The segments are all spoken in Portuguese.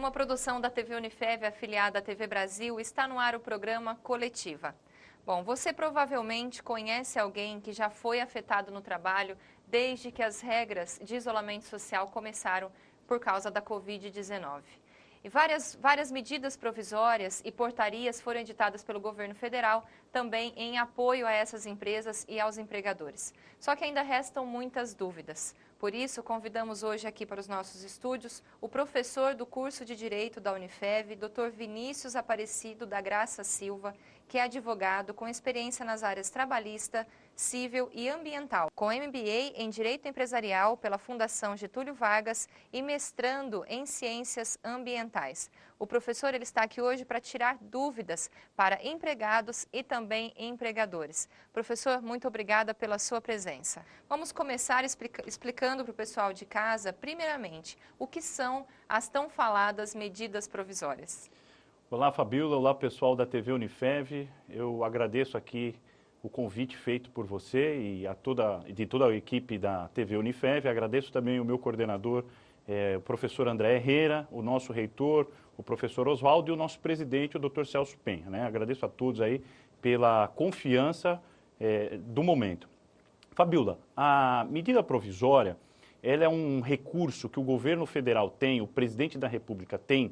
uma produção da TV Unifev, afiliada à TV Brasil, está no ar o programa Coletiva. Bom, você provavelmente conhece alguém que já foi afetado no trabalho desde que as regras de isolamento social começaram por causa da Covid-19. E várias medidas provisórias e portarias foram editadas pelo governo federal, também em apoio a essas empresas e aos empregadores. Só que ainda restam muitas dúvidas. Por isso, convidamos hoje aqui para os nossos estúdios o professor do curso de Direito da Unifev, Dr. Vinícius Aparecido da Graça Silva, que é advogado com experiência nas áreas trabalhista, civil e ambiental, com MBA em Direito Empresarial pela Fundação Getúlio Vargas e mestrando em Ciências Ambientais. O professor ele está aqui hoje para tirar dúvidas para empregados e também empregadores. Professor, muito obrigada pela sua presença. Vamos começar explicando para o pessoal de casa, primeiramente, o que são as tão faladas medidas provisórias. Olá, Fabíola. Olá, pessoal da TV Unifev. Eu agradeço aqui o convite feito por você e de toda a equipe da TV Unifev. Agradeço também o meu coordenador, o professor André Herrera, o nosso reitor, o professor Oswaldo e o nosso presidente, o Dr. Celso Penha, né? Agradeço a todos aí pela confiança do momento. Fabíola, a medida provisória, ela é um recurso que o governo federal tem, o presidente da República tem,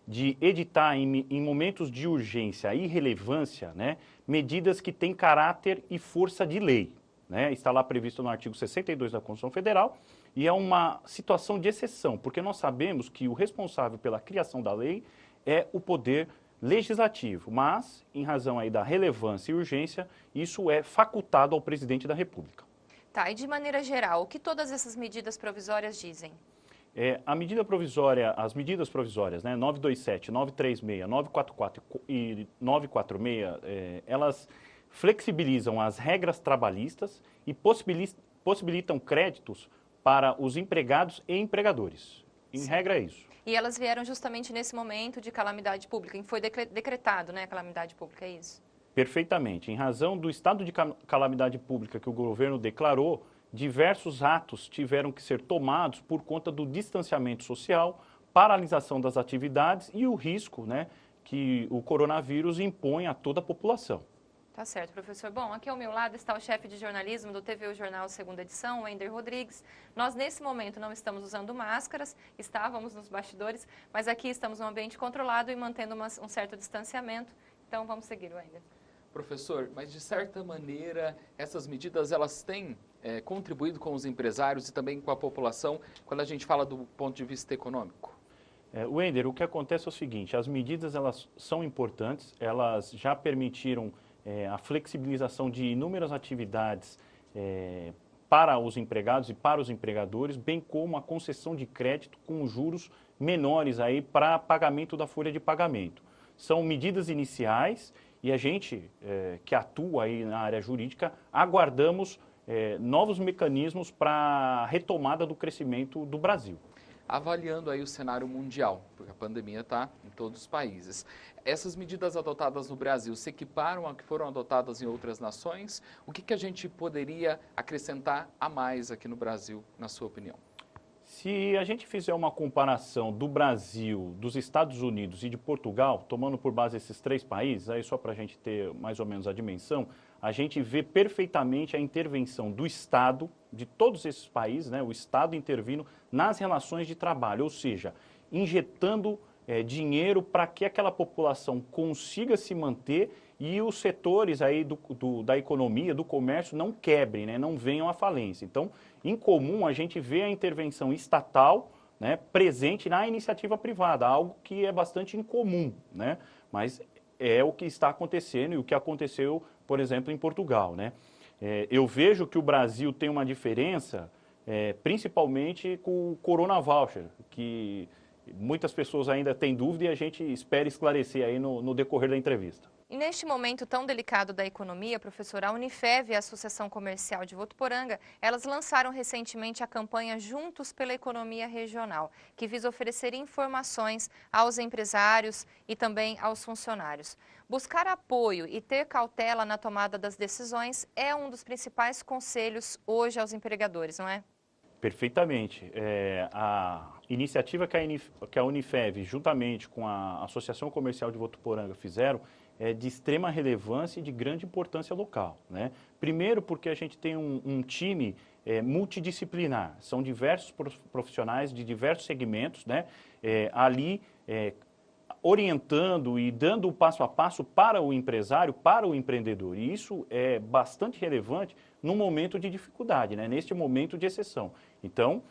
de editar em momentos de urgência e relevância, né, medidas que têm caráter e força de lei, né? Está lá previsto no artigo 62 da Constituição Federal e é uma situação de exceção, porque nós sabemos que o responsável pela criação da lei é o poder legislativo, mas, em razão aí da relevância e urgência, isso é facultado ao presidente da República. Tá, e de maneira geral, o que todas essas medidas provisórias dizem? A medida provisória, as medidas provisórias, né, 927, 936, 944 e 946, elas flexibilizam as regras trabalhistas e possibilitam créditos para os empregados e empregadores. Em regra é isso. E elas vieram justamente nesse momento de calamidade pública, em que foi decretado, né, calamidade pública, é isso? Perfeitamente. Em razão do estado de calamidade pública que o governo declarou, diversos atos tiveram que ser tomados por conta do distanciamento social, paralisação das atividades e o risco, né, que o coronavírus impõe a toda a população. Tá certo, professor. Bom, aqui ao meu lado está o chefe de jornalismo do TV O Jornal Segunda Edição, Wender Rodrigues. Nós, nesse momento, não estamos usando máscaras, estávamos nos bastidores, mas aqui estamos num ambiente controlado e mantendo um certo distanciamento. Então, vamos seguir, Wender. Professor, mas de certa maneira, essas medidas elas têm contribuído com os empresários e também com a população quando a gente fala do ponto de vista econômico? Wender, o que acontece é o seguinte, as medidas elas são importantes, elas já permitiram a flexibilização de inúmeras atividades para os empregados e para os empregadores, bem como a concessão de crédito com juros menores aí para pagamento da folha de pagamento. São medidas iniciais e a gente que atua aí na área jurídica aguardamos novos mecanismos para a retomada do crescimento do Brasil. Avaliando aí o cenário mundial, porque a pandemia está em todos os países. Essas medidas adotadas no Brasil se equiparam a que foram adotadas em outras nações? O que a gente poderia acrescentar a mais aqui no Brasil, na sua opinião? Se a gente fizer uma comparação do Brasil, dos Estados Unidos e de Portugal, tomando por base esses três países, aí só para a gente ter mais ou menos a dimensão, a gente vê perfeitamente a intervenção do Estado, de todos esses países, né, o Estado intervindo nas relações de trabalho, ou seja, injetando dinheiro para que aquela população consiga se manter e os setores aí da economia, do comércio, não quebrem, né, não venham à falência. Então, em comum, a gente vê a intervenção estatal, né, presente na iniciativa privada, algo que é bastante incomum, né, mas é o que está acontecendo e o que aconteceu, por exemplo, em Portugal, né. Eu vejo que o Brasil tem uma diferença, principalmente com o Corona Voucher, que muitas pessoas ainda têm dúvida e a gente espera esclarecer aí no decorrer da entrevista. E neste momento tão delicado da economia, professor, a Unifev e a Associação Comercial de Votuporanga, elas lançaram recentemente a campanha Juntos pela Economia Regional, que visa oferecer informações aos empresários e também aos funcionários. Buscar apoio e ter cautela na tomada das decisões é um dos principais conselhos hoje aos empregadores, não é? Perfeitamente. iniciativa que a Unifev, juntamente com a Associação Comercial de Votuporanga, fizeram é de extrema relevância e de grande importância local, né? Primeiro porque a gente tem um time multidisciplinar, são diversos profissionais de diversos segmentos, né? Ali orientando e dando o passo a passo para o empresário, para o empreendedor. E isso é bastante relevante num momento de dificuldade, né? Neste momento de exceção. Então,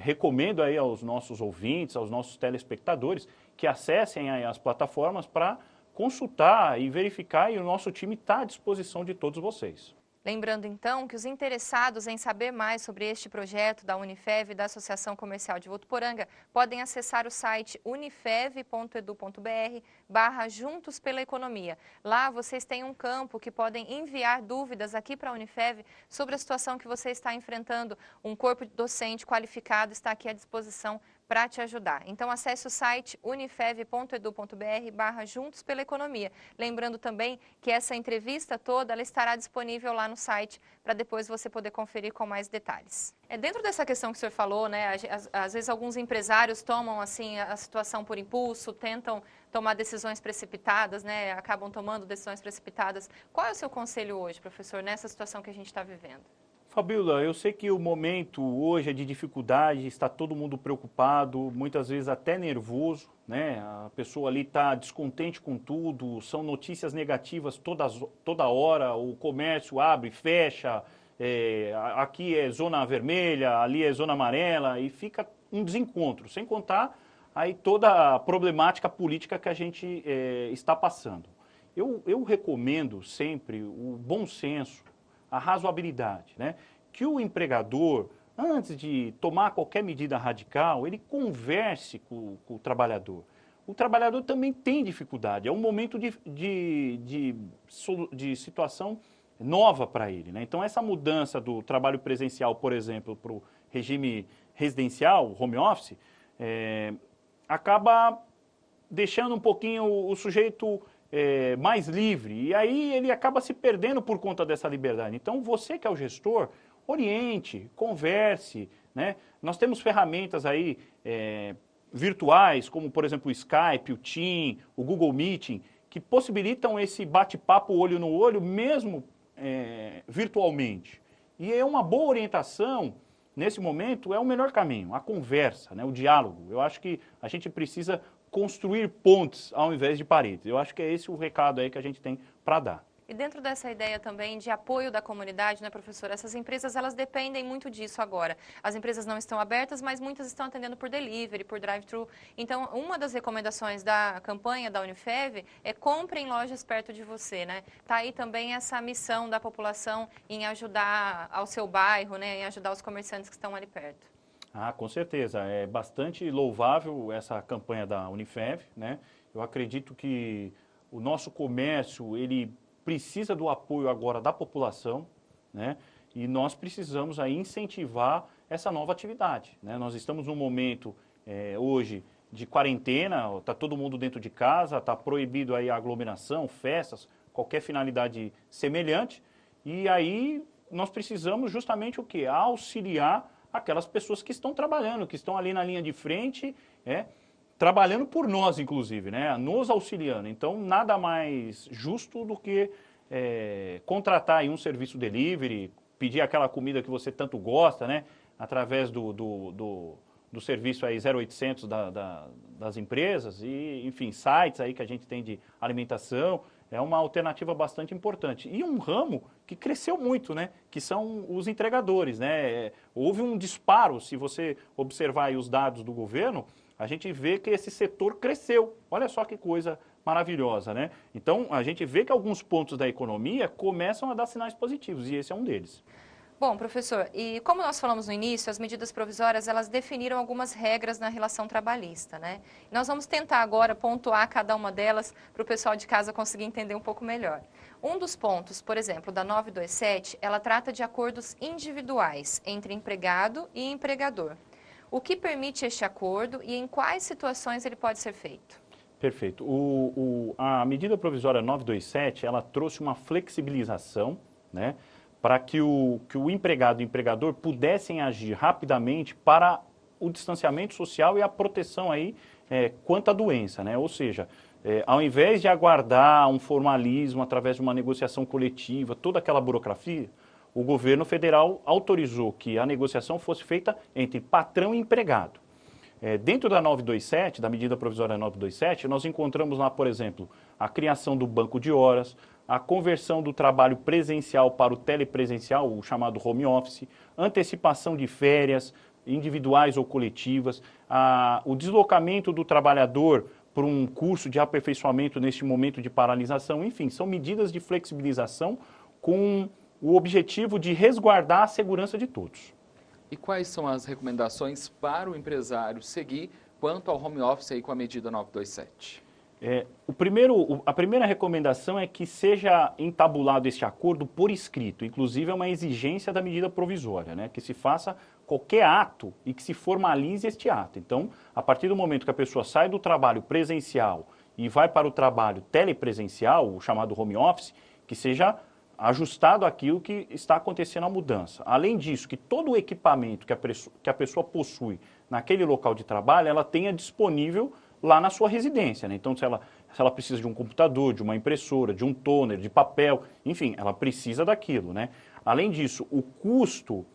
recomendo aí aos nossos ouvintes, aos nossos telespectadores, que acessem aí as plataformas para consultar e verificar, e o nosso time está à disposição de todos vocês. Lembrando, então, que os interessados em saber mais sobre este projeto da Unifev e da Associação Comercial de Votuporanga podem acessar o site unifev.edu.br/Juntos pela Economia. Lá vocês têm um campo que podem enviar dúvidas aqui para a Unifev sobre a situação que você está enfrentando. Um corpo docente qualificado está aqui à disposição para te ajudar. Então, acesse o site unifev.edu.br/Juntos pela Economia. Lembrando também que essa entrevista toda ela estará disponível lá no site para depois você poder conferir com mais detalhes. Dentro dessa questão que o senhor falou, né, às vezes alguns empresários tomam assim a situação por impulso, tentam tomar decisões precipitadas, né, acabam tomando decisões precipitadas. Qual é o seu conselho hoje, professor, nessa situação que a gente está vivendo? Fabíola, eu sei que o momento hoje é de dificuldade, está todo mundo preocupado, muitas vezes até nervoso, né? A pessoa ali está descontente com tudo, são notícias negativas toda hora, o comércio abre, fecha, aqui é zona vermelha, ali é zona amarela, e fica um desencontro, sem contar aí toda a problemática política que a gente está passando. Eu recomendo sempre o bom senso, a razoabilidade, né? Que o empregador, antes de tomar qualquer medida radical, ele converse com o trabalhador. O trabalhador também tem dificuldade, é um momento de situação nova para ele, né? Então, essa mudança do trabalho presencial, por exemplo, para o regime residencial, home office, acaba deixando um pouquinho o sujeito mais livre, e aí ele acaba se perdendo por conta dessa liberdade. Então, você que é o gestor, oriente, converse, né? Nós temos ferramentas aí virtuais, como por exemplo o Skype, o Team, o Google Meeting, que possibilitam esse bate-papo olho no olho, mesmo virtualmente. E é uma boa orientação, nesse momento, é o melhor caminho, a conversa, né? O diálogo. Eu acho que a gente precisa construir pontes ao invés de paredes. Eu acho que é esse o recado aí que a gente tem para dar. E dentro dessa ideia também de apoio da comunidade, né, professor? Essas empresas, elas dependem muito disso agora. As empresas não estão abertas, mas muitas estão atendendo por delivery, por drive-thru. Então, uma das recomendações da campanha da Unifev é compre em lojas perto de você, né? Tá aí também essa missão da população em ajudar ao seu bairro, né, em ajudar os comerciantes que estão ali perto. Ah, com certeza. É bastante louvável essa campanha da Unifev, né? Eu acredito que o nosso comércio, ele precisa do apoio agora da população, né? E nós precisamos aí incentivar essa nova atividade, né? Nós estamos num momento hoje de quarentena, está todo mundo dentro de casa, está proibido aí a aglomeração, festas, qualquer finalidade semelhante. E aí nós precisamos justamente o quê? Auxiliar aquelas pessoas que estão trabalhando, que estão ali na linha de frente, trabalhando por nós, inclusive, né? Nos auxiliando. Então, nada mais justo do que contratar aí um serviço delivery, pedir aquela comida que você tanto gosta, né? Através do serviço aí 0800 das empresas e, enfim, sites aí que a gente tem de alimentação. É uma alternativa bastante importante. E um ramo que cresceu muito, né? Que são os entregadores, né? Houve um disparo, se você observar aí os dados do governo, a gente vê que esse setor cresceu. Olha só que coisa maravilhosa, né? Então, a gente vê que alguns pontos da economia começam a dar sinais positivos, e esse é um deles. Bom, professor, e como nós falamos no início, as medidas provisórias, elas definiram algumas regras na relação trabalhista, né? Nós vamos tentar agora pontuar cada uma delas para o pessoal de casa conseguir entender um pouco melhor. Um dos pontos, por exemplo, da 927, ela trata de acordos individuais entre empregado e empregador. O que permite este acordo e em quais situações ele pode ser feito? Perfeito. A medida provisória 927, ela trouxe uma flexibilização, né? Para que o empregado e o empregador pudessem agir rapidamente para o distanciamento social e a proteção aí quanto à doença, né? Ou seja, ao invés de aguardar um formalismo através de uma negociação coletiva, toda aquela burocracia, o governo federal autorizou que a negociação fosse feita entre patrão e empregado. Dentro da 927, da medida provisória 927, nós encontramos lá, por exemplo, a criação do banco de horas, a conversão do trabalho presencial para o telepresencial, o chamado home office, antecipação de férias individuais ou coletivas, o deslocamento do trabalhador por um curso de aperfeiçoamento neste momento de paralisação, enfim, são medidas de flexibilização com o objetivo de resguardar a segurança de todos. E quais são as recomendações para o empresário seguir quanto ao home office aí com a medida 927? A primeira recomendação é que seja entabulado este acordo por escrito, inclusive é uma exigência da medida provisória, né? Que se faça qualquer ato e que se formalize este ato. Então, a partir do momento que a pessoa sai do trabalho presencial e vai para o trabalho telepresencial, o chamado home office, que seja ajustado àquilo que está acontecendo a mudança. Além disso, que todo o equipamento que a pessoa possui naquele local de trabalho, ela tenha disponível lá na sua residência, né? Então, se ela precisa de um computador, de uma impressora, de um toner, de papel, enfim, ela precisa daquilo, né? Além disso, o custo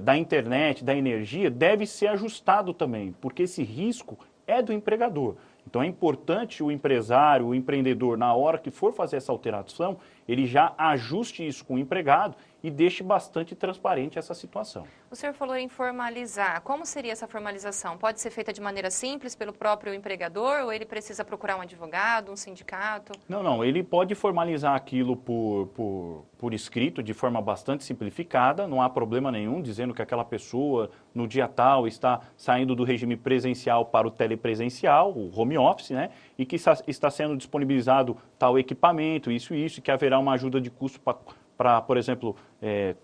da internet, da energia, deve ser ajustado também, porque esse risco é do empregador. Então, é importante o empresário, o empreendedor, na hora que for fazer essa alteração, ele já ajuste isso com o empregado e deixe bastante transparente essa situação. O senhor falou em formalizar. Como seria essa formalização? Pode ser feita de maneira simples pelo próprio empregador ou ele precisa procurar um advogado, um sindicato? Não. Ele pode formalizar aquilo por escrito, de forma bastante simplificada, não há problema nenhum, dizendo que aquela pessoa, no dia tal, está saindo do regime presencial para o telepresencial, o home office, né? E que está sendo disponibilizado tal equipamento, isso e isso, e que haverá uma ajuda de custo para, por exemplo,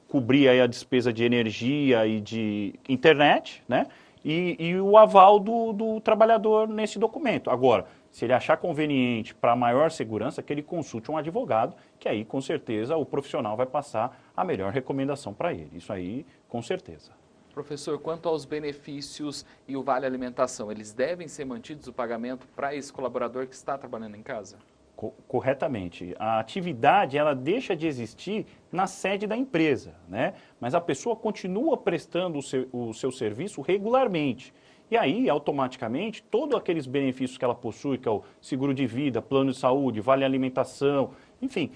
cobrir aí a despesa de energia e de internet, né? E o aval do trabalhador nesse documento. Agora, se ele achar conveniente para maior segurança, que ele consulte um advogado, que aí, com certeza, o profissional vai passar a melhor recomendação para ele. Isso aí, com certeza. Professor, quanto aos benefícios e o vale alimentação, eles devem ser mantidos o pagamento para esse colaborador que está trabalhando em casa? Corretamente. A atividade, ela deixa de existir na sede da empresa, né? Mas a pessoa continua prestando o seu serviço regularmente. E aí, automaticamente, todos aqueles benefícios que ela possui, que é o seguro de vida, plano de saúde, vale alimentação, enfim,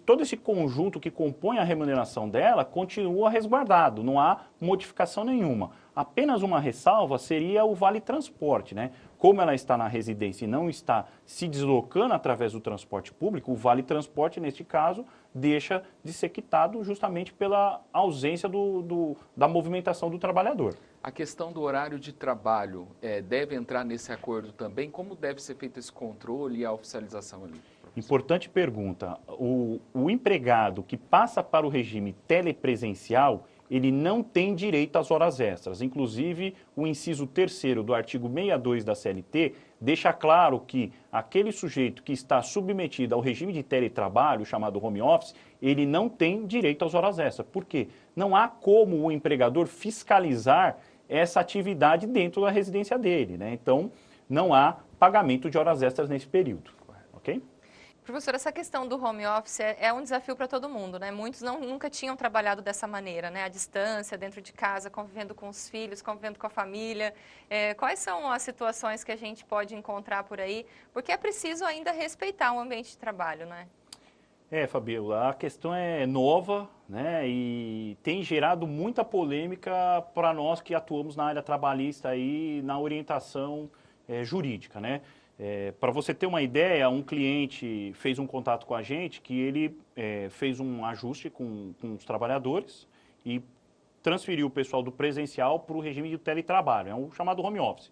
todo esse conjunto que compõe a remuneração dela continua resguardado, não há modificação nenhuma. Apenas uma ressalva seria o vale transporte, né? Como ela está na residência e não está se deslocando através do transporte público, o vale transporte, neste caso, deixa de ser quitado justamente pela ausência da movimentação do trabalhador. A questão do horário de trabalho deve entrar nesse acordo também? Como deve ser feito esse controle e a oficialização ali? Importante pergunta. O empregado que passa para o regime telepresencial, ele não tem direito às horas extras. Inclusive, o inciso 3º do artigo 62 da CLT deixa claro que aquele sujeito que está submetido ao regime de teletrabalho, chamado home office, ele não tem direito às horas extras. Por quê? Não há como o empregador fiscalizar essa atividade dentro da residência dele, né? Então, não há pagamento de horas extras nesse período, ok? Professor, essa questão do home office é um desafio para todo mundo, né? Muitos nunca tinham trabalhado dessa maneira, né? À distância, dentro de casa, convivendo com os filhos, convivendo com a família. Quais são as situações que a gente pode encontrar por aí? Porque é preciso ainda respeitar o ambiente de trabalho, né? Fabiola, a questão é nova, né? E tem gerado muita polêmica para nós que atuamos na área trabalhista e na orientação jurídica, né? Para você ter uma ideia, um cliente fez um contato com a gente que ele fez um ajuste com os trabalhadores e transferiu o pessoal do presencial para o regime de teletrabalho, é o chamado home office.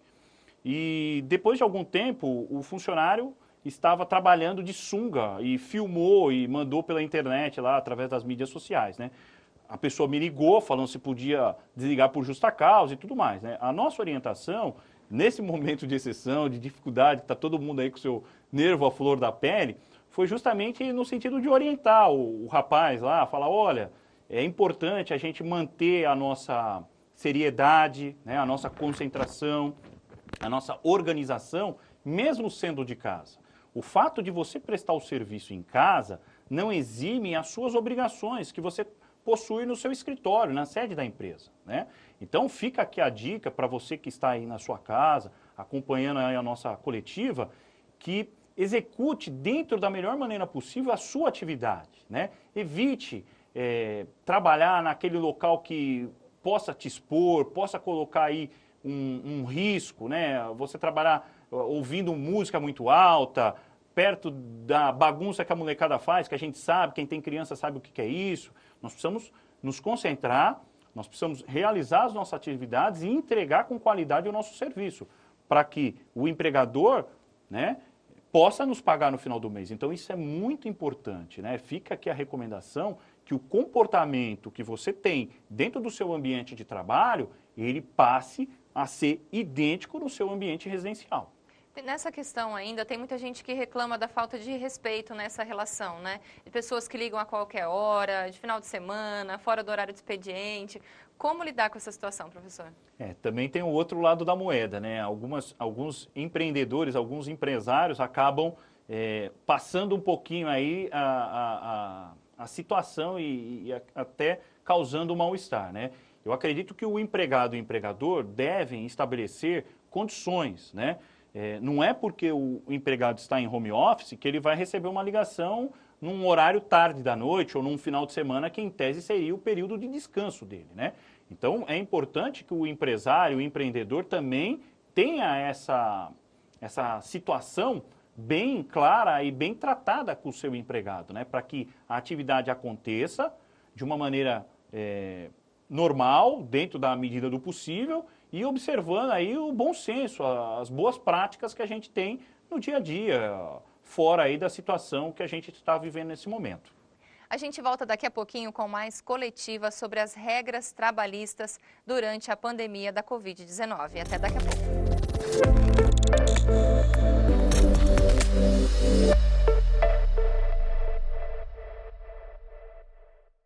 E depois de algum tempo, o funcionário estava trabalhando de sunga e filmou e mandou pela internet lá através das mídias sociais, né? A pessoa me ligou falando se podia desligar por justa causa e tudo mais, né? A nossa orientação, nesse momento de exceção, de dificuldade, que está todo mundo aí com o seu nervo à flor da pele, foi justamente no sentido de orientar o rapaz lá, falar, olha, é importante a gente manter a nossa seriedade, né, a nossa concentração, a nossa organização, mesmo sendo de casa. O fato de você prestar o serviço em casa não exime as suas obrigações que você possui no seu escritório, na sede da empresa, né? Então fica aqui a dica para você que está aí na sua casa, acompanhando aí a nossa coletiva, que execute dentro da melhor maneira possível a sua atividade, né? Evite trabalhar naquele local que possa te expor, possa colocar aí um risco, né? Você trabalhar ouvindo música muito alta, perto da bagunça que a molecada faz, que a gente sabe, quem tem criança sabe o que é isso. Nós precisamos nos concentrar, nós precisamos realizar as nossas atividades e entregar com qualidade o nosso serviço, para que o empregador, né, possa nos pagar no final do mês. Então isso é muito importante, né? Fica aqui a recomendação que o comportamento que você tem dentro do seu ambiente de trabalho, ele passe a ser idêntico no seu ambiente residencial. Nessa questão ainda, tem muita gente que reclama da falta de respeito nessa relação, né? De pessoas que ligam a qualquer hora, de final de semana, fora do horário de expediente. Como lidar com essa situação, professor? Também tem o outro lado da moeda, né? Alguns empreendedores, alguns empresários acabam passando um pouquinho aí a situação e até causando um mal-estar, né? Eu acredito que o empregado e o empregador devem estabelecer condições, né? Não é porque o empregado está em home office que ele vai receber uma ligação num horário tarde da noite ou num final de semana que em tese seria o período de descanso dele, né? Então é importante que o empresário, o empreendedor também tenha essa situação bem clara e bem tratada com o seu empregado, né? Para que a atividade aconteça de uma maneira normal, dentro da medida do possível, e observando aí o bom senso, as boas práticas que a gente tem no dia a dia, fora aí da situação que a gente está vivendo nesse momento. A gente volta daqui a pouquinho com mais coletiva sobre as regras trabalhistas durante a pandemia da Covid-19. Até daqui a pouco.